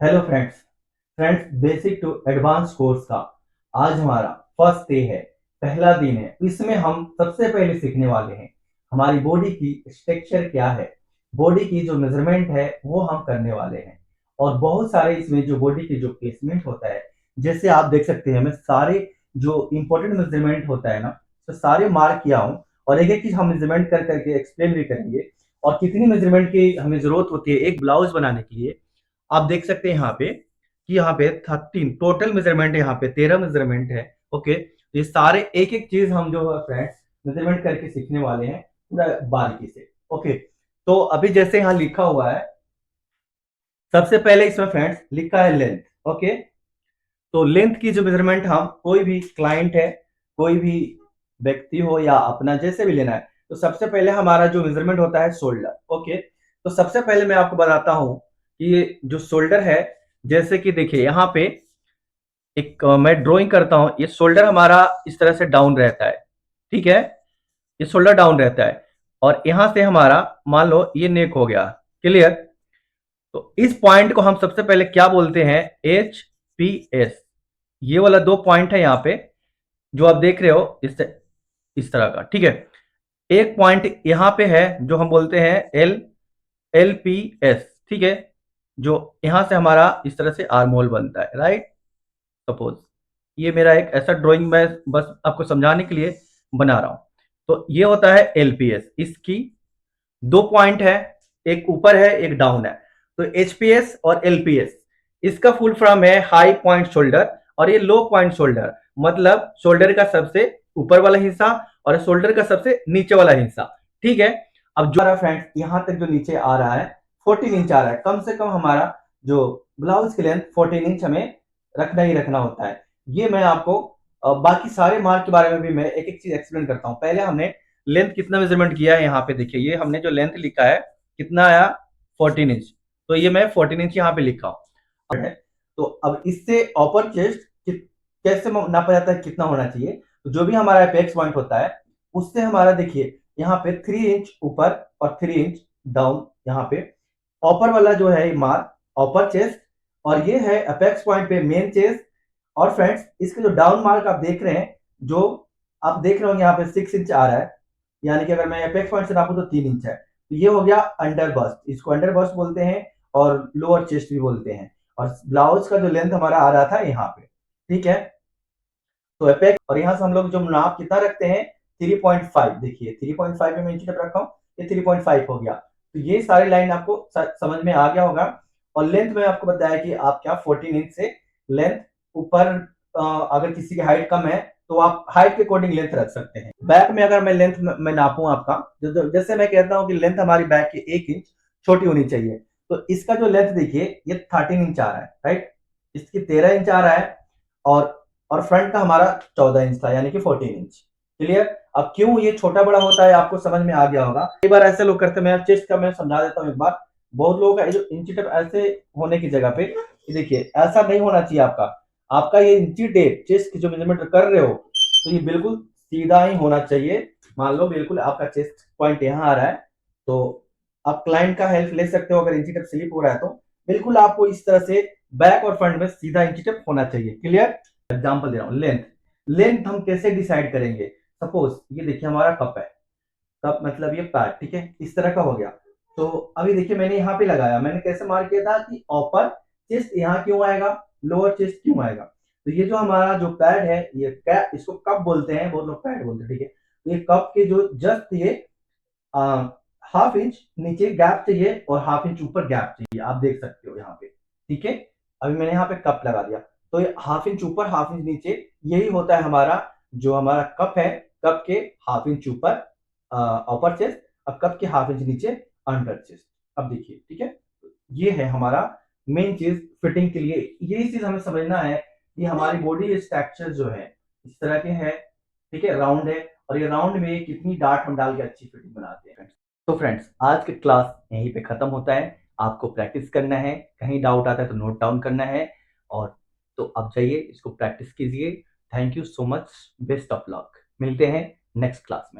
Hello friends. Basic to advance course का आज हमारा फर्स्ट डे है, पहला दिन है। इसमें हम सबसे पहले सीखने वाले हैं हमारी बॉडी की स्ट्रक्चर क्या है, बॉडी की जो मेजरमेंट है वो हम करने वाले हैं। और बहुत सारे इसमें जो बॉडी की जो प्लेसमेंट होता है, जैसे आप देख सकते हैं मैं सारे जो इंपॉर्टेंट मेजरमेंट होता है ना, तो सारे मार्क किया हूँ। और एक एक चीज हम मेजरमेंट कर करके एक्सप्लेन भी करेंगे और कितनी मेजरमेंट की हमें जरूरत होती है एक ब्लाउज बनाने के लिए। आप देख सकते हैं यहाँ पे कि यहाँ पे 13 टोटल मेजरमेंट है, यहाँ पे 13 मेजरमेंट है। ओके, ये सारे एक एक चीज हम जो है फ्रेंड्स मेजरमेंट करके सीखने वाले हैं पूरा बारीकी से। ओके, तो अभी जैसे यहाँ लिखा हुआ है, सबसे पहले इसमें फ्रेंड्स लिखा है लेंथ। ओके, तो लेंथ की जो मेजरमेंट हम कोई भी क्लाइंट है, कोई भी व्यक्ति हो या अपना जैसे भी लेना है, तो सबसे पहले हमारा जो मेजरमेंट होता है शोल्डर। ओके, तो सबसे पहले मैं आपको बताता हूं कि ये जो शोल्डर है, जैसे कि देखिए यहाँ पे एक मैं ड्राइंग करता हूं, ये शोल्डर हमारा इस तरह से डाउन रहता है। ठीक है, ये शोल्डर डाउन रहता है और यहां से हमारा मान लो ये नेक हो गया। क्लियर? तो इस पॉइंट को हम सबसे पहले क्या बोलते हैं? HPS। ये वाला दो पॉइंट है यहाँ पे जो आप देख रहे हो इस तरह का। ठीक है, एक पॉइंट यहाँ पे है जो हम बोलते हैं LPS। ठीक है, जो यहां से हमारा इस तरह से आर्म होल बनता है, राइट? सपोज ये मेरा एक ऐसा ड्राइंग मैं बस आपको समझाने के लिए बना रहा हूं। तो ये होता है LPS। इसकी दो पॉइंट है, एक ऊपर है एक डाउन है। तो HPS और LPS, इसका फुल फॉर्म है हाई पॉइंट शोल्डर और ये लो पॉइंट शोल्डर। मतलब शोल्डर का सबसे ऊपर वाला हिस्सा और शोल्डर का सबसे नीचे वाला हिस्सा। ठीक है, अब जो हमारा फ्रेंड्स यहां तक जो नीचे आ रहा है 14 इंच आ रहा है। कम से कम हमारा जो ब्लाउज की लेंथ 14 इंच हमें रखना ही रखना होता है। ये मैं आपको बाकी सारे मार्क के बारे में भी मैं एक एक चीज एक्सप्लेन करता हूं। पहले हमने लेंथ कितना मेजरमेंट किया है, यहाँ पे देखिए ये हमने जो लेंथ लिखा है कितना आया, 14 इंच। तो ये मैं 14 इंच यहाँ पे लिखा हूँ। तो अब इससे अपर चेस्ट कैसे नापा जाता है, कितना होना चाहिए? तो जो भी हमारा अपेक्स पॉइंट होता है उससे हमारा देखिए यहाँ पे 3 इंच ऊपर और 3 इंच डाउन। यहाँ पे अपर वाला जो है मार्क अपर चेस्ट और ये है अपेक्स पॉइंट पे मेन चेस्ट। और फ्रेंड्स इसके जो डाउन मार्क आप देख रहे हैं, जो आप देख रहे होंगे यहाँ पे 6 इंच आ रहा है, यानी कि अगर मैं अपेक्स पॉइंट से नापूं तो 3 इंच है। तो ये हो गया अंडर बस्ट, इसको अंडर बस्ट बोलते हैं और लोअर चेस्ट भी बोलते हैं। और ब्लाउज का जो लेंथ हमारा आ रहा था यहाँ पे, ठीक है, तो अपेक्स और यहाँ से हम लोग जो नाप कितना रखते हैं 3.5। देखिए 3.5 में इंच तक रखा हूँ, ये 3.5 हो गया। तो ये सारी लाइन आपको समझ में आ गया होगा। और लेंथ में आपको बताया कि आप क्या 14 इंच से लेंथ ऊपर, अगर किसी की हाइट कम है तो आप हाइट के अकॉर्डिंग लेंथ रख सकते हैं। बैक में अगर मैं लेंथ में नापूं आपका, जैसे मैं कहता हूं कि लेंथ हमारी बैक की 1 इंच छोटी होनी चाहिए, तो इसका जो लेंथ देखिए ये 13 इंच आ रहा है, राइट? इसकी 13 इंच आ रहा है और फ्रंट का हमारा 14 इंच था, यानी कि 14 इंच। क्लियर? अब क्यों ये छोटा बड़ा होता है आपको समझ में आ गया होगा। कई बार ऐसे लोग करते हैं, मैं चेस्ट का मैं समझा देता हूँ एक बार। बहुत लोगों का जो इंची टेप ऐसे होने की जगह पे, देखिए ऐसा नहीं होना चाहिए आपका। आपका ये इंची टेप चेस्ट की जो मेजरमेंट कर रहे हो, तो ये बिल्कुल सीधा ही होना चाहिए। मान लो बिल्कुल आपका चेस्ट पॉइंट यहाँ आ रहा है, तो आप क्लाइंट का हेल्प ले सकते हो। अगर इंची टेप स्लिप हो रहा है तो बिल्कुल आपको इस तरह से बैक और फ्रंट में सीधा इंची टेप होना चाहिए। क्लियर? एग्जाम्पल दे रहा हूँ, लेंथ। लेंथ हम कैसे डिसाइड करेंगे? सपोज ये देखिए हमारा कप है, कप मतलब ये पैड, ठीक है, इस तरह का हो गया। तो अभी देखिए मैंने यहाँ पे लगाया, मैंने कैसे मार्क किया था कि अपर चेस्ट यहाँ क्यों आएगा, लोअर चेस्ट क्यों आएगा। तो ये जो हमारा जो पैड है, ये कैप, इसको कप बोलते हैं, बहुत लोग पैड बोलते हैं, ठीक है। तो ये कप के जो जस्ट ये हाफ इंच नीचे गैप चाहिए और हाफ इंच ऊपर गैप चाहिए, आप देख सकते हो यहाँ पे। ठीक है, अभी मैंने यहाँ पे कप लगा दिया, तो ये हाफ इंच ऊपर हाफ इंच नीचे, यही होता है हमारा जो हमारा कप है। कप के हाफ इंच ऊपर अपर चेस्ट, अब कप के हाफ इंच नीचे अंडर चेस्ट। अब देखिए, ठीक है, ये है हमारा मेन चीज फिटिंग के लिए। यही चीज हमें समझना है कि हमारी बॉडी स्ट्रक्चर जो है इस तरह के है, ठीक है, राउंड है, और ये राउंड में कितनी डार्ट हम डाल के अच्छी फिटिंग बनाते हैं। तो फ्रेंड्स आज की क्लास यहीं पे खत्म होता है। आपको प्रैक्टिस करना है, कहीं डाउट आता है तो नोट डाउन करना है। और तो अब जाइए इसको प्रैक्टिस कीजिए। Thank you so much, best of luck. मिलते हैं नेक्स्ट क्लास में।